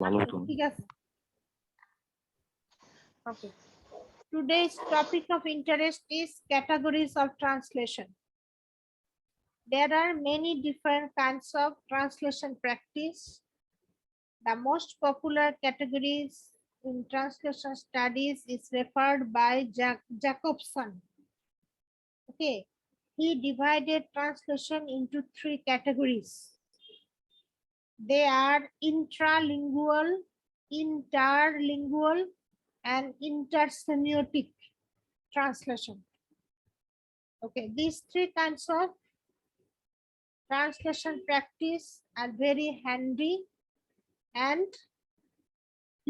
ভালো হতো। ঠিক আছে। Okay. Today's topic of interest is categories of translation. There are many different kinds of translation practice. The most popular categories in translation studies is referred by Jacobson. Okay, he divided translation into three categories. They are intralingual, interlingual, and intersemiotic translation. Okay, these three kinds of translation practice are very handy and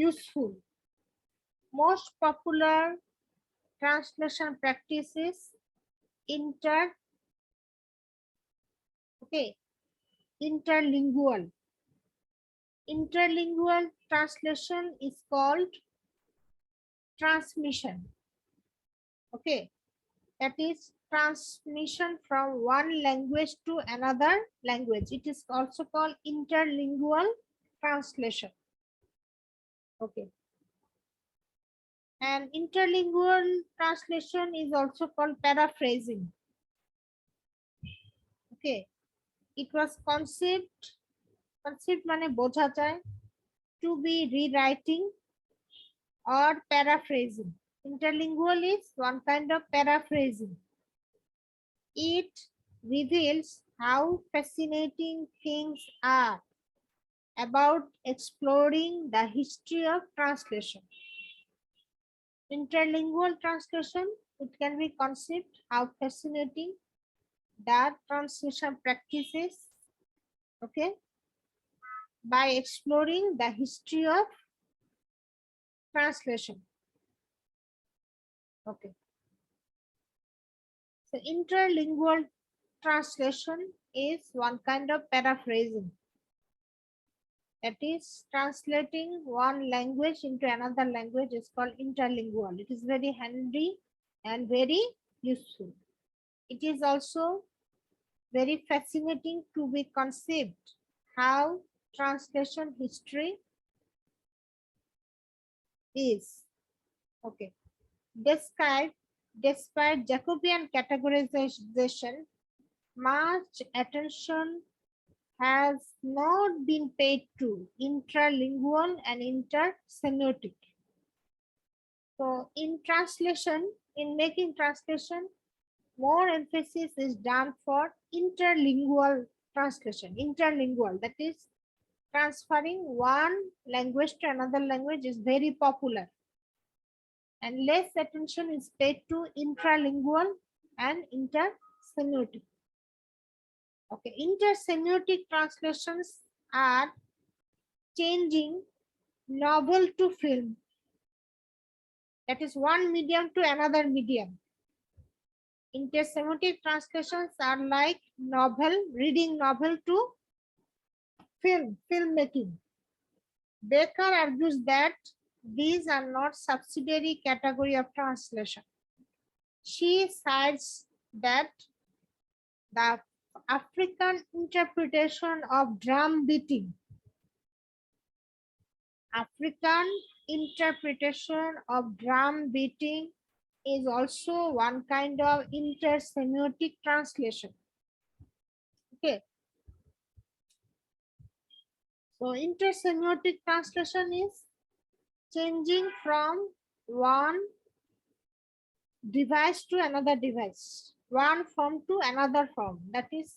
useful. Most popular translation practice is interlingual. Interlingual translation is called transmission. Okay, that is transmission from one language to another language. It is also called interlingual translation. Okay, and interlingual translation is also called paraphrasing. Okay, it was conceived মানে বোঝা যায়, to be rewriting or paraphrasing. Interlingual is one kind of paraphrasing. It reveals how fascinating things are about exploring the history of translation. Interlingual translation, it can be conceived how fascinating that translation practices, okay, by exploring the history of translation. Okay. So interlingual translation is one kind of paraphrasing. That is translating one language into another language is called interlingual. It is very handy and very useful. It is also very fascinating to be conceived how translation history is. Okay. Despite Jacobian categorization, much attention has not been paid to intralingual and intersemiotic. So in translation, in making translation, more emphasis is done for interlingual translation. Interlingual, that is transferring one language to another language, is very popular. And less attention is paid to intralingual and intersemiotic. Okay, intersemiotic translations are changing novel to film. That is one medium to another medium. Intersemiotic translations are like reading novel to filmmaking. Baker argues that these are not subsidiary category of translation. She cites that the African interpretation of drum beating is also one kind of intersemiotic translation. Okay. So intersemiotic translation is changing from one device to another device, one form to another form, that is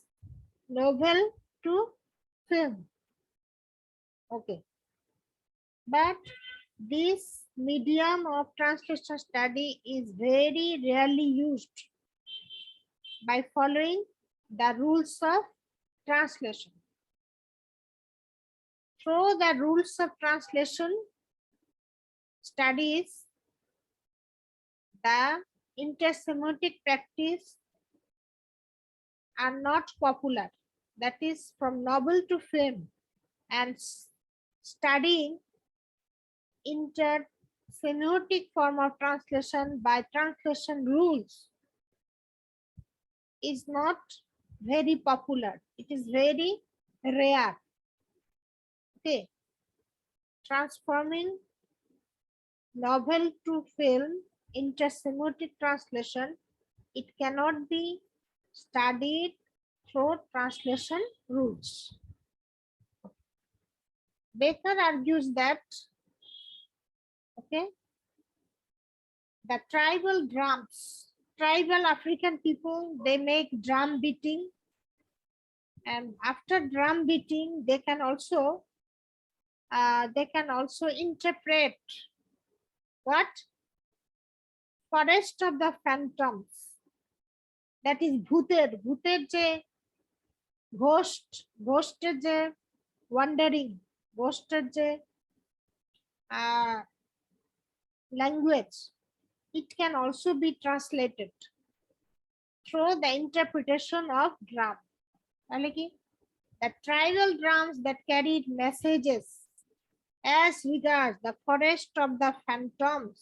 novel to film. Okay. But this medium of translation study is very rarely used by following the rules of translation. Through the rules of translation studies, the intersemiotic practice are not popular. That is from novel to film, and studying intersemiotic form of translation by translation rules is not very popular. It is very rare. Okay. transforming novel to film, intersemiotic translation, it cannot be studied through translation rules. Baker argues that, okay, the tribal African people, they make drum beating, and after drum beating, they can also interpret what? Forest of the phantoms, that is ভূতের যে ঘোষের যে wandering, ঘোষের যে language, it can also be translated through the interpretation of drum. The tribal drums that carried messages as regards the forest of the phantoms,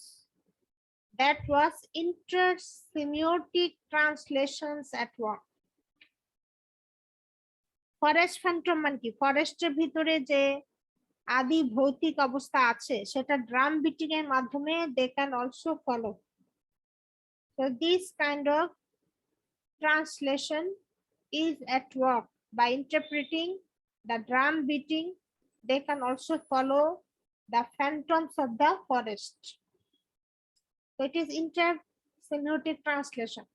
that was intersemiotic translations at work. Forest Phantom মানে কি? ফরেস্টের ভিতরে যে আদি ভৌতিক অবস্থা আছে সেটা ড্রাম বিটিং এর মাধ্যমে they can also follow. So this kind of translation is at work. By interpreting the drum beating, they can also follow the phantoms of the forest. So it is intersemiotic translation.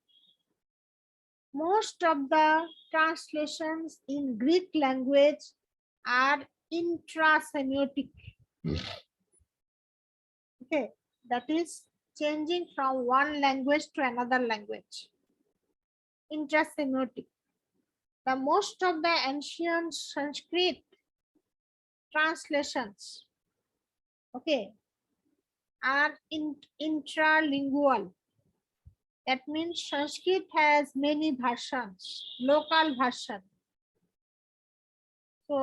Most of the translations in Greek language are intrasemiotic. Okay, that is changing from one language to another language. Intrasemiotic. The most of the ancient Sanskrit translations, okay, are intralingual. That means Sanskrit has many versions, local version. So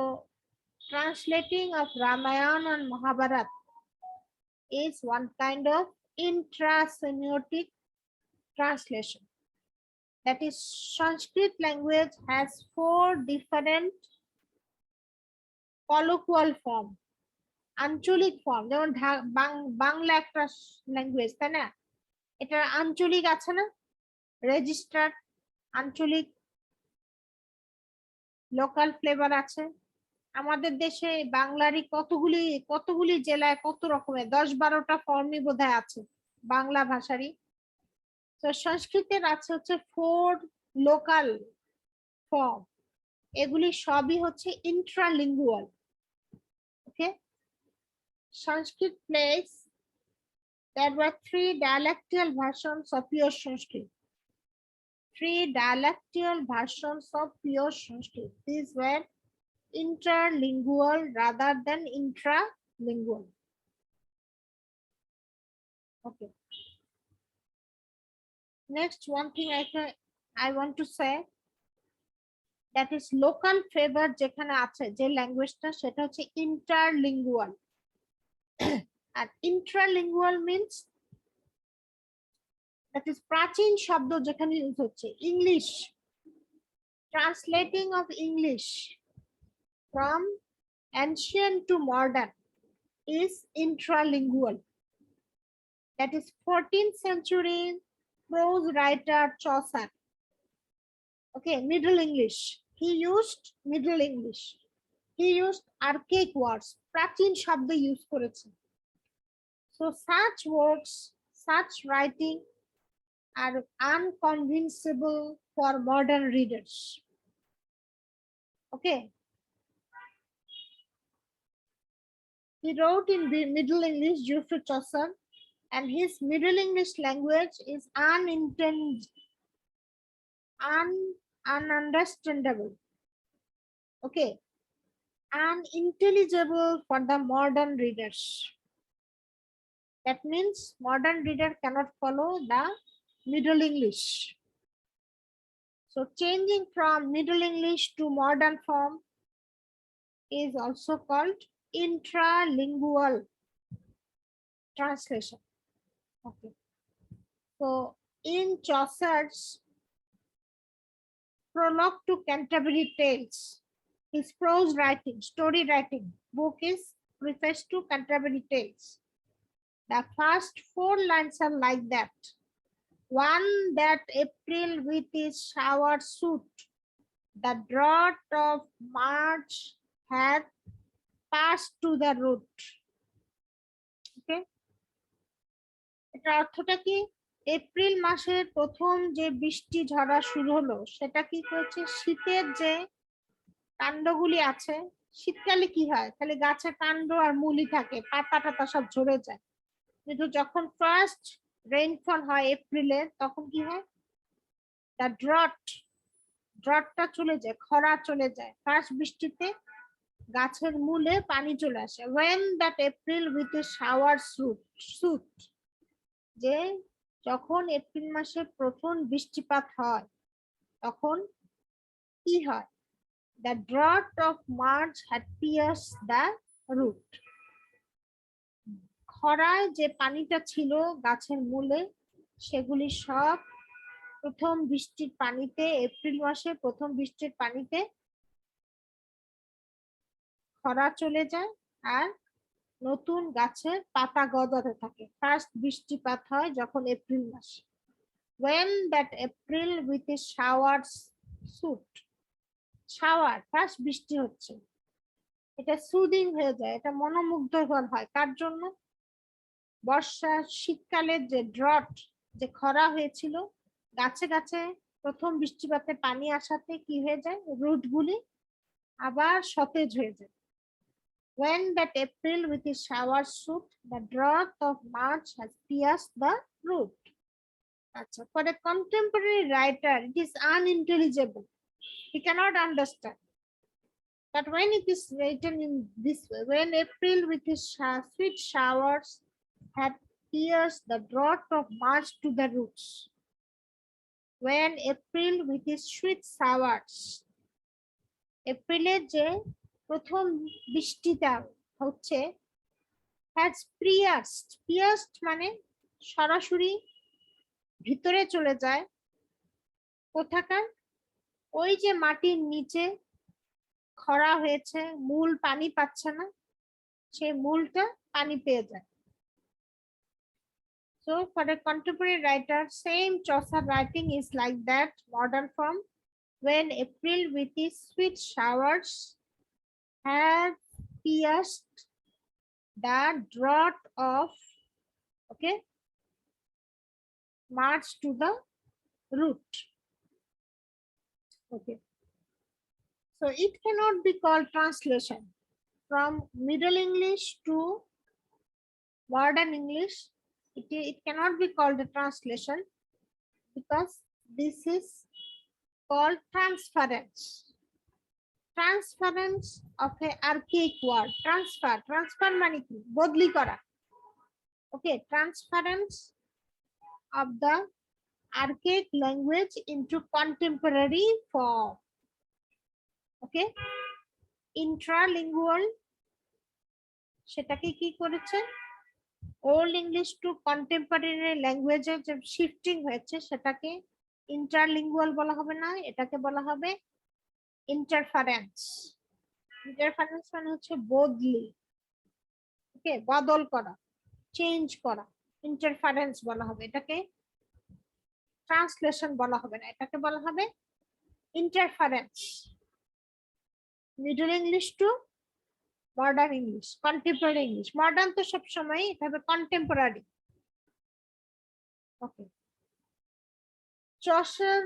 translating of Ramayana and Mahabharata is one kind of intrasemiotic translation. That is, Sanskrit language has 4 different colloquial form, আঞ্চলিক form, যেমন বাংলা একটা language, তাই না? এটা আঞ্চলিক আছে না, register আঞ্চলিক লোকাল ফ্লেভার আছে। আমাদের দেশে বাংলারই কতগুলি জেলায় কত রকমের 10-12টা ফর্মই বোধহয় আছে বাংলা ভাষারই। তো সংস্কৃতের আছে হচ্ছে 4 লোকাল ফর্ম, এগুলি সবই হচ্ছে ইন্ট্রালিঙ্গুয়াল। ওকে, সংস্কৃত place, there were 3 dialectal versions of pure Sanskrit. 3 dialectal versions of pure Sanskrit. These were interlingual rather than intralingual. Okay. Next, one thing I want to say, that is local flavor যেখানে আছে যে ল্যাঙ্গুয়েজটা সেটা হচ্ছে interlingual. And intralingual means that is প্রাচীন শব্দ যেখানে use হচ্ছে English, translating of English from ancient to modern is intralingual. That is 14th century prose writer Chaucer. Okay, Middle English. He used Middle English. He used archaic words. প্রাচীন শব্দ use করেছেন। So such words, such writing are unconvincible for modern readers. Okay. He wrote in the Middle English due to Chaucer, and his Middle English language is ununderstandable. Okay. Unintelligible for the modern readers. That means modern reader cannot follow the Middle English. So changing from Middle English to modern form is also called intralingual translation. Okay. So in Chaucer's Prologue to Canterbury Tales, his prose writing, story writing book is preface to Canterbury Tales. The first 4 lines are like that. One that April with his shower suit, the drought of March had passed to the root. Okay, এটা অর্থটা কি? April মাসের প্রথম যে বৃষ্টি ঝরা শুরু হলো সেটা কি করেছে, শীতের যে কাণ্ডগুলি আছে, শীতকালে কি হয় খালি গাছের কাণ্ড আর মূলই থাকে, পাতা টাতা সব ঝরে যায়, কিন্তু যখন ফার্স্ট রেইনফল হয় এপ্রিলে তখন কি হয়, দ্য ড্রটটা চলে যায়, খরা চলে যায়, ফার্স্ট বৃষ্টিতে গাছের মূলে পানি চলে আসে। when that April with a shower suit, যে যখন এপ্রিল মাসে প্রথম বৃষ্টিপাত হয় তখন কি হয়, the drought of March had pierced the root, খরায় যে পানিটা ছিল গাছের মূলে সেগুলি সব প্রথম বৃষ্টির পানিতে, এপ্রিল মাসে প্রথম বৃষ্টির পানিতে খরা চলে যায় আর নতুন গাছের পাতা গজাতে থাকে। ফার্স্ট বৃষ্টিপাত হয় যখন এপ্রিল মাসে। when that April with a shower suit, shower first বৃষ্টি হচ্ছে, এটা সুদিং হয়ে যায়, এটা মনোমুগ্ধকর হয় কার জন্য, বর্ষা শীতকালের যে ড্রট, যে খরা হয়েছিল, গাছে গাছে প্রথম বৃষ্টিপাতে পানি আসাতে কি হয়ে যায়, রুট গুলি আবার সতেজ হয়ে যায়। when that April with his shower suit, the drought of March has pierced the root. আচ্ছা, for a contemporary writer it is unintelligible, he cannot understand. But when it is written in this way, when April with his sweet showers had pierced the drought of March to the roots, when April with his sweet showers, এপ্রিলের যে প্রথম বৃষ্টিটা হচ্ছে, has pierced মানে সরাসরি ভিতরে চলে যায়, কোথাকার, ওই যে মাটির নিচে খরা হয়েছে, মূল পানি পাচ্ছে না, সে মূলটা পানি পেয়ে যায়। So for a contemporary writer, same Chaucer writing is like that modern form, when April with its sweet showers had pierced the drought of, okay, March to the root. Okay, so it cannot be called translation from Middle English to modern English. It cannot be called a translation because this is called transference of a archaic word. Transfer মানে কি, বদলি করা। Okay, transference of the archaic language into contemporary form. Okay, intralingual সেটাকে কি করেছে, old English to contemporary ল্যাঙ্গুয়েজে যে shifting হয়েছে সেটাকে ইন্টারলিঙ্গুয়াল বলা হবে না, এটাকে বলা হবে ইন্টারফারেন্স। ইন্টারফারেন্স মানে হচ্ছে বদলি, ওকে, বদল করা, চেঞ্জ করা, ইন্টারফারেন্স বলা হবে, এটাকে ট্রান্সলেশন বলা হবে না, এটাকে বলা হবে interference. Middle English to modern English, contemporary English, modern তো সবসময়, এটা হবে কন্টেম্পোরারি। ওকে, চসার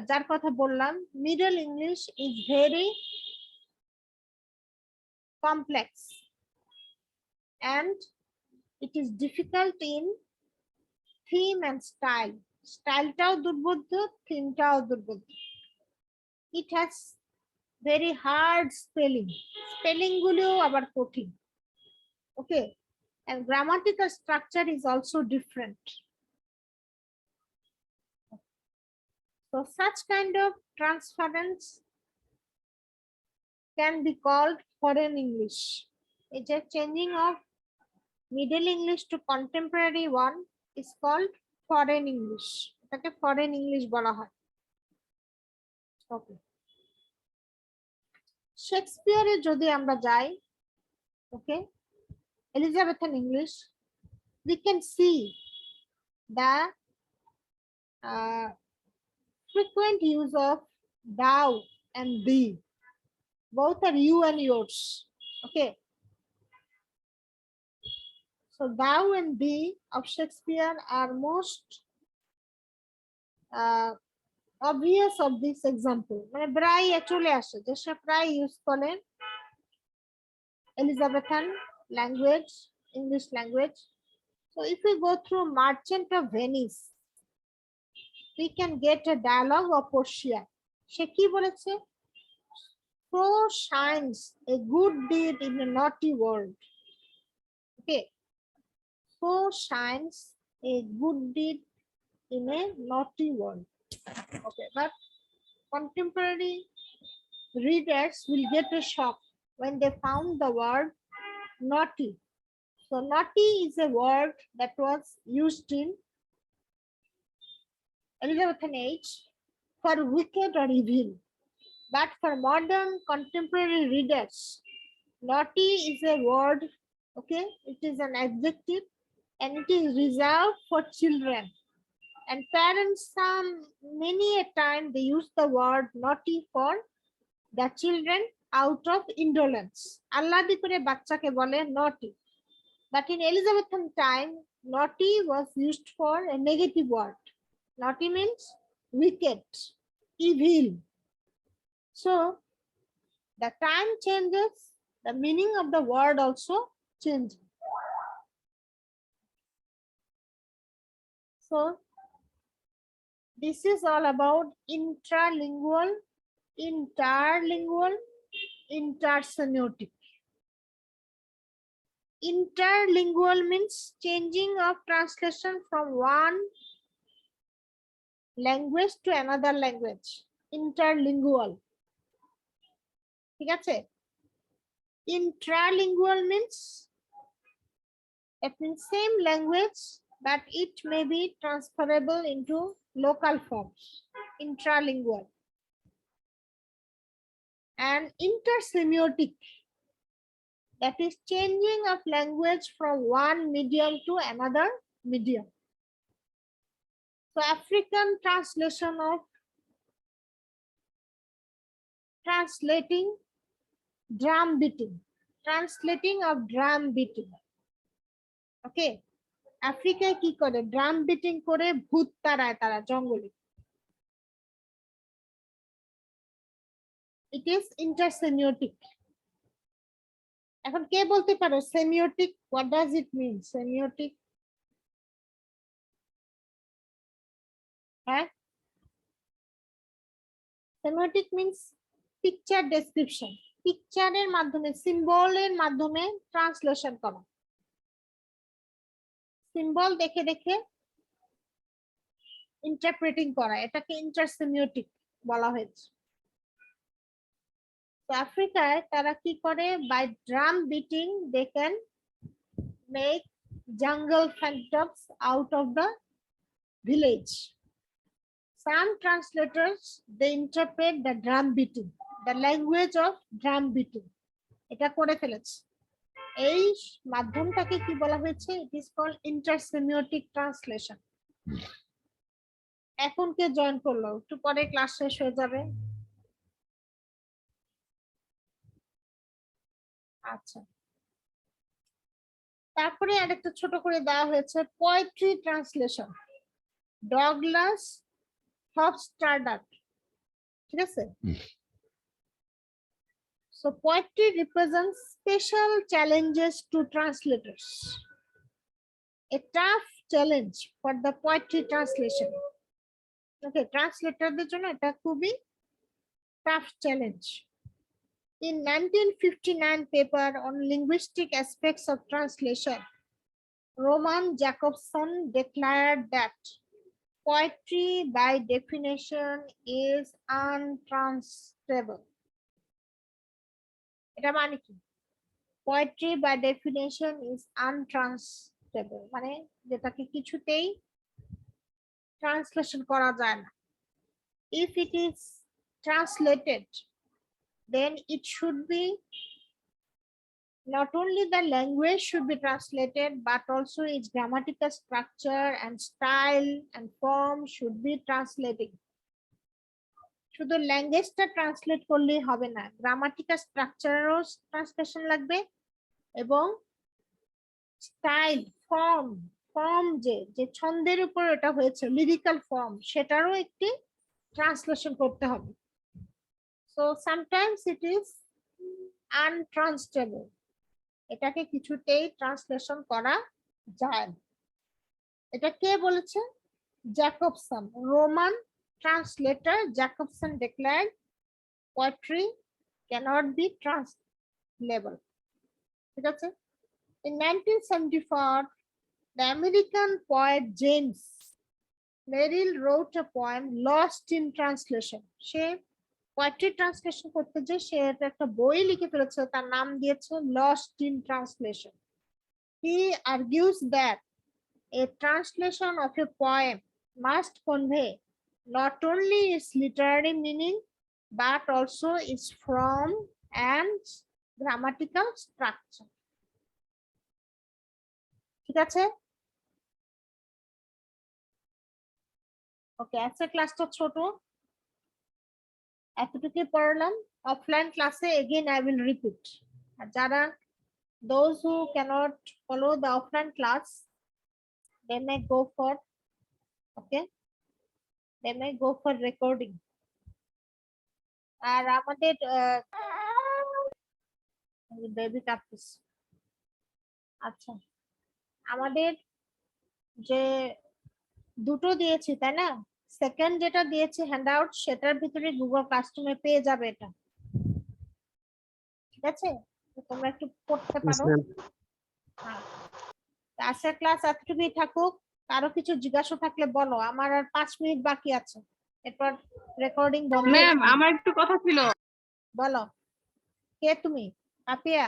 যার কথা বললাম, middle English is very complex and it is difficult in theme and style. স্টাইলটাও দুর্বোধ্য, থিমটাও দুর্বোধ্য। It has very hard spelling গুলিও আবার কঠিন। Okay, and grammatical structure is also different. So such kind of transference can be called foreign English. It's a changing of Middle English to contemporary one is called foreign English. এটাকে foreign English বলা হয়। Okay, শেক্সপিয়ারে যদি আমরা যাই, Okay, Elizabethan English, we can see the frequent use of thou and thee. Both are you and yours. Okay, so thou and thee of Shakespeare are most obvious of this example. মানে প্রায় চলে আসে যে সে প্রায় use করেন Elizabethan language, English language. So if we go through Merchant of Venice, we can get a dialogue of Portia. সে কি বলেছে? So shines a good deed in a naughty world. Okay, so shines a good deed in a naughty world. Okay, but contemporary readers will get a shock when they found the word naughty. So naughty is a word that was used in Elizabethan age for wicked or evil. But for modern contemporary readers, naughty is a word, okay? It is an adjective and it is reserved for children. And parents, many a time they use the word naughty for the children out of indolence. আহ্লাদি করে বাচ্চাকে বলে naughty. But in Elizabethan time, naughty was used for a negative word. Naughty means wicked, evil. So the time changes, the meaning of the word also changes. So this is all about intralingual, interlingual, intersemiotic. Interlingual means changing of translation from one language to another language. Interlingual. ঠিক আছে? Intralingual means it means same language but it may be transferable into local forms. Intralingual. And intersemiotic, that is changing of language from one medium to another medium. So African translation of translating drum beating, translating of drum beating. Okay, আফ্রিকায় কি করে drum beating করে ভূত তাড়ায় তারা জঙ্গলে। It is intersemiotic. এখন কে বলতে পারো semiotic, what does it mean? Semiotic, হ্যাঁ, semiotic means picture description, পিকচারের মাধ্যমে সিম্বলের মাধ্যমে ট্রান্সলেশন করা, সিম্বল দেখে দেখে ইন্টারপ্রেটিং করা, এটাকে ইন্টারসেমিওটিক বলা হয়েছে। তো আফ্রিকায় তারা কি করে, by drum beating they can make jungle phantoms out of the village. Some translators they interpret the drum beating, the language of drum beating. এটা করে ফেলেছে। এই মাধ্যমটাকে কি বলা হয়েছে? It is called intersemiotic translation. এখন কে জয়েন করলো? একটু পরে ক্লাস শেষ হয়ে যাবে। আচ্ছা, তারপরে আরেকটা ছোট করে দেওয়া হয়েছে পোয়েট্রি ট্রান্সলেশন, ডগলাস হফস্টাডার, ঠিক আছে? So poetry represents special challenges to translators. A tough challenge for the poetry translation. Okay, translatorদের জন্য এটা খুবই tough challenge. In 1959 paper on linguistic aspects of translation, Roman Jacobson declared that poetry by definition is untranslatable. এটা মানে কি? Poetry by definition is untranslatable, মানে যেটাকে কিছুতেই translation করা যায় না। If it is translated, then it should be not only the language should be translated, but also its grammatical structure and style and form should be translating. শুধু ল্যাঙ্গুয়েজটা translate করলেই হবে না, গ্রামাটিক্যাল স্ট্রাকচারও ট্রান্সলেশন লাগবে এবং style form যে ছন্দের উপর এটা হয়েছে লিরিক্যাল ফর্ম সেটারও একটি ট্রান্সলেশন করতে হবে। সো সামটাইমস ইট ইজ আনট্রান্সলেটেবল, এটাকে কিছুতেই ট্রান্সলেশন করা যায় না। এটা কে বলেছে? Jacobson, Roman translator Jacobson declared poetry cannot be translatable. ঠিক আছে? In 1974, the American poet James Merrill wrote a poem Lost in Translation. Say poetry translation করতে যে সে একটা বই লিখে ফেলেছে, তার নাম দিয়েছে Lost in Translation. He argues that a translation of a poem must convey not only its literary meaning, but also its form and grammatical structure. ঠিক আছে? ওকে, আজকে ক্লাসটা ছোট, এতটুকু পড়লাম। অফলাইন ক্লাসে এগেইন আই উইল রিপিট। আর যারা those who cannot follow the offline class, they may go for they may go for recording. আর আমাদের বেবি কাঁদতেছ, আচ্ছা আমাদের যে দুটো দিয়েছি তাই না, সেকেন্ড যেটা দিয়েছি হ্যান্ডআউট সেটার ভিতরে গুগল ক্লাসরুমে পেয়ে যাবে এটা, ঠিক আছে? তোমরা একটু পড়তে পারো। হ্যাঁ, আজকের ক্লাস এতটুকুই থাকুক। কারো কিছু জিজ্ঞাসা থাকলে বলো, আমার আর 5 মিনিট বাকি আছে, এরপর রেকর্ডিং বন্ধ। ম্যাম আমার একটু কথা ছিল। বলো, কে তুমি? পাপিয়া?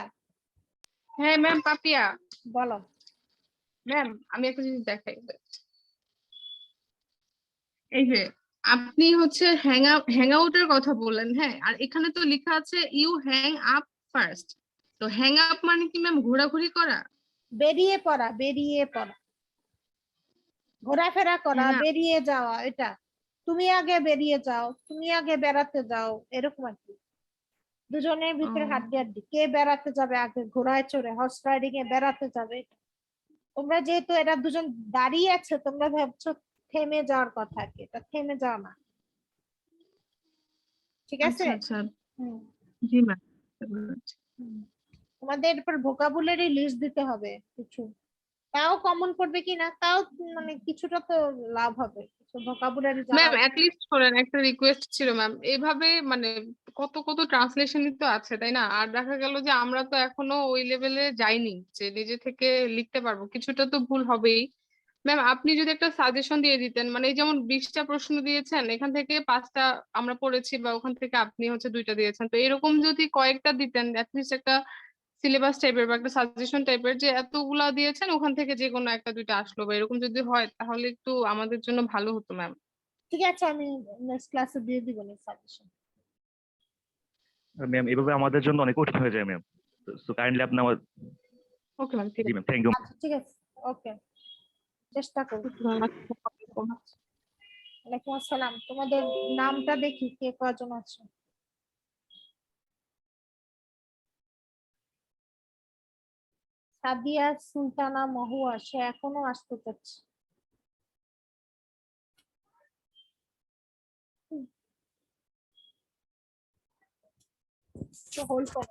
হ্যাঁ ম্যাম, পাপিয়া। বলো ম্যাম আমি একটা জিনিস দেখাই। এই যে আপনি হচ্ছে হ্যাং আউটের কথা বললেন, হ্যাঁ, আর এখানে তো লেখা আছে ইউ হ্যাং আপ ফার্স্ট। তো হ্যাং আপ মানে কি ম্যাম ঘোরাঘুরি করা? বেরিয়ে পড়া, বেরিয়ে পড়া, ঘোরাফেরা করা, বেরিয়ে যাওয়া। এটা তুমি আগে বেরিয়ে যাও, তুমি আগে বেড়াতে যাও, এরকম আর কি। দুজনের ভিতরে হাড্ডি হাড্ডি, কে বেড়াতে যাবে আগে, ঘোড়ায় চড়ে হর্স রাইডিং এ বেড়াতে যাবে। তোমরা যেহেতু এরা দুজন দাঁড়িয়ে আছে, তোমরা ভাবছো থেমে যাওয়ার কথা, কি এটা থেমে যাওয়া না, ঠিক আছে? আচ্ছা হুম, জি ম্যাম। তোমাদের এরপর ভোকাবুলারি লিস্ট দিতে হবে কিছু, তাও কমন পড়বে কিনা তাও মানে কিছুটা তো লাভ হবে, ভোকাবুলারি ম্যাম অ্যাট লিস্ট করেন, একটা রিকোয়েস্ট ছিল ম্যাম। এইভাবে মানে কত কত ট্রান্সলেশনই তো আছে তাই না? আর দেখা গেল যে আমরা তো এখনো ওই লেভেলে যাইনি যে নিজে থেকে লিখতে পারবো, কিছুটা তো ভুল হবেই। ম্যাম আপনি যদি একটা সাজেশন দিয়ে দিতেন, মানে এই যেমন 20টা প্রশ্ন দিয়েছেন, এখান থেকে 5টা আমরা পড়েছি বা ওখান থেকে আপনি হচ্ছে 2টা দিয়েছেন, তো এরকম যদি কয়েকটা দিতেন অ্যাটলিস্ট একটা সিলেবাস টাইপের বা একটা সাজেশন টাইপের, যে এতগুলা দিয়েছেন ওখান থেকে যে কোনো একটা দুইটা আসলো বা এরকম যদি হয় তাহলে একটু আমাদের জন্য ভালো হতো ম্যাম। ঠিক আছে, আমি নেক্সট ক্লাসে দিয়ে দিব না সাজেশন। ম্যাম এভাবে আমাদের জন্য অনেক কঠিন হয়ে যায় ম্যাম, সো কাইন্ডলি আপনি আমার। ওকে ম্যাম, ঠিক জি ম্যাম, থ্যাংক ইউ। আচ্ছা ঠিক আছে, ওকে, চেষ্টা করো। আছে। ওয়ালাইকুম আসসালাম। তোমাদের নামটা দেখি কে কজন আছে। সাদিয়া সুলতানা মহুয়া, সে এখনো আসতে চাচ্ছে। হোল্ড করো।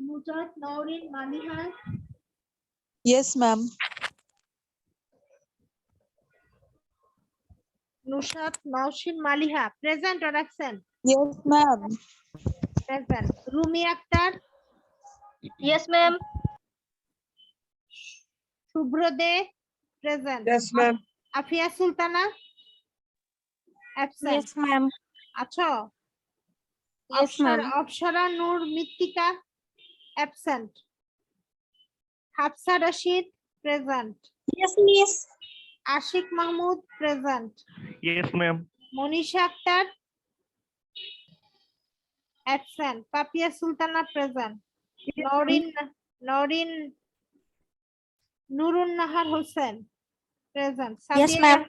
Nusrat Naurin Maliha. Yes, ma'am. Nusrat Naurin Maliha, present or absent? Yes, ma'am. present. Rumi Akhtar, Yes, ma'am. Subhrode, present. Yes, ma'am. Afia Sultana, absent. ma'am. আছো? Yes, ma'am. Apsara Noor Mrittika, absent. Hafsa Rashid, present. Yes, miss. Ashiq Mahmud, present. Yes, ma'am. Manisha Akter, absent. Papiya Sultana, present. Nareen Nurun Nahar Hossain, present. Yes, ma'am.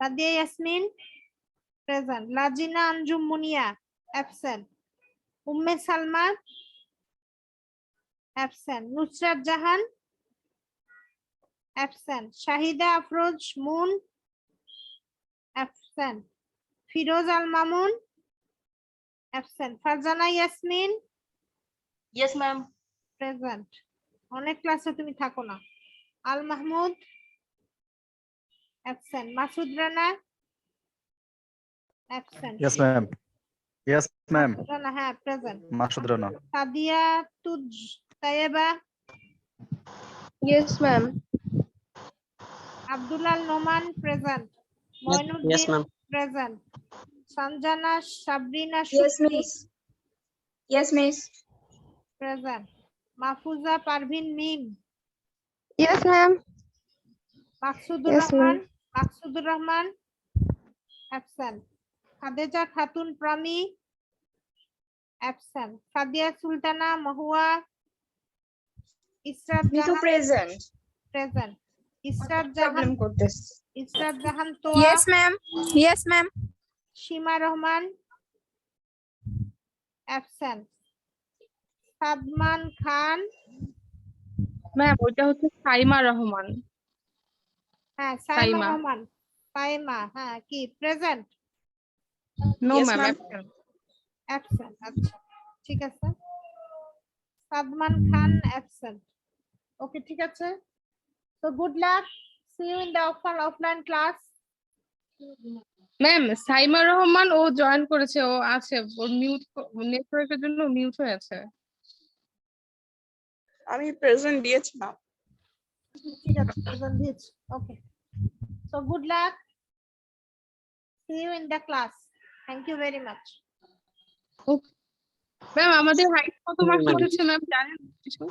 Sadia Yasmin, present. Lajina Anjum Muniya, absent. Umme Salma, absent. Nusrat Jahan, absent. Shahida Afroz Moon, absent. Firoz Al Mamun, absent. Farzana Yasmin, Yes, ma'am. Present. অনেক ক্লাসে তুমি থাকো না। Al Mahmud, absent. Masud Rana, absent. Yes, ma'am. Yes, ma'am. Rana, হ্যাঁ present. Masud Rana. Sadia Tuz Tayeba, Yes, ma'am. Abdullah Noman, present. Yes, Moinuddin, ma'am. Present. Sanjana Sabrina Yes, Shukri, miss. Yes, miss. Present. Mahfuza Parvin Mim, Yes, ma'am. Maksudur Yes, Rahman, absent. Khadeja Khatun Promi, absent. Sadia Sultana Mohua, Israt Jahan, present. Present. Israt Jahan, Israt Jahan Toa, Yes, ma'am. Yes, ma'am. Seema Rahman, absent. Sadman Khan, ma'am ওইটা হচ্ছে সাইমা রহমান। হ্যাঁ সাইমা সাইমা। রহমান, সাইমা, হ্যাঁ কি present? No Yes, ma'am ma'am. Absent, আচ্ছা ঠিক আছে। সাদমান খান absent. ওকে ঠিক আছে। তো good luck, see you in the offline class. Ma'am Saima Rahman ও জয়েন করেছে, ও আছে, ওর মিউট নেটওয়ার্কের জন্য মিউট হয়ে আছে। আমি প্রেজেন্ট দিয়েছি না। ঠিক আছে, প্রেজেন্ট দিয়েছি। Okay, so good luck, see you in the class. Thank you very much. Ma'am আমাদের হাইট কত মার্কস ma'am. উঠেছে ম্যাম জানেন কিছু?